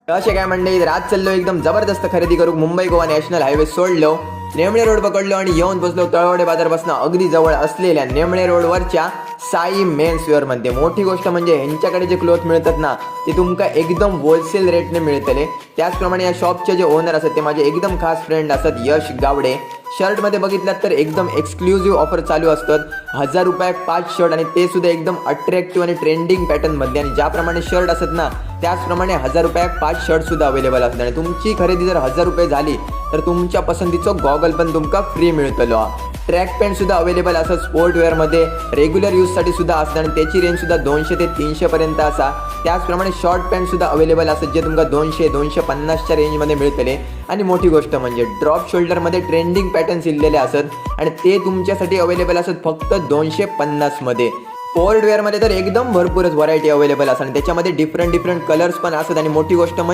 असे काय मंडळी, तर आज चाललो एकदम जबरदस्त खरेदी करू. मुंबई गोवा नॅशनल हायवे सोडलो, नेमळे रोड पकडलो आणि येऊन पोचलो तळवडे बाजारपासून अगदी जवळ असलेल्या नेमळे रोडवरच्या साई मेन्स वेअर मध्ये. मोठी गोष्ट म्हणजे यांच्याकडे जे क्लोथ मिळतात ना, ते तुमका एकदम होलसेल रेटने मिळतले. त्याचप्रमाणे या शॉपचे जे ओनर असतात ते माझे एकदम खास फ्रेंड असतात, यश गावडे. शर्टमध्ये बघितलात तर एकदम एक्सक्लुझिव्ह ऑफर चालू असतात. 1000 रुपयाक 5 शर्ट, आणि ते सुद्धा एकदम अट्रॅक्टिव्ह आणि ट्रेंडिंग पॅटर्नमध्ये. आणि ज्याप्रमाणे शर्ट असत ना, त्याचप्रमाणे 1000 रुपयाक 5 शर्ट सुद्धा अवेलेबल असतात. आणि तुमची खरेदी जर 1000 रुपये झाली तर तुमच्या पसंतीचं गॉगल पण तुमका फ्री मिळतलो. ट्रॅक पॅन्ट सुद्धा अवेलेबल असतात स्पोर्ट वेअरमध्ये, रेग्युलर यूजसाठी सुद्धा असतात आणि त्याची रेंज सुद्धा 200 ते 300 पर्यंत असा. त्याचप्रमाणे शॉर्ट पॅन्ट सुद्धा अवेलेबल असतात, जे तुमका 200-250च्या रेंजमध्ये मिळतले. आणि मोठी गोष्ट म्हणजे ड्रॉप शोल्डरमध्ये ट्रेंडिंग पॅटर्न्स इल्लेले असतात आणि ते तुमच्यासाठी अवेलेबल असतात फक्त 250 मध्ये. स्पोर्ट वेअरमध्ये तर एकदम भरपूरच व्हरायटी अवेलेबल असतात आणि त्याच्यामध्ये डिफरंट कलर्स पण असतात. आणि मोठी गोष्ट म्हणजे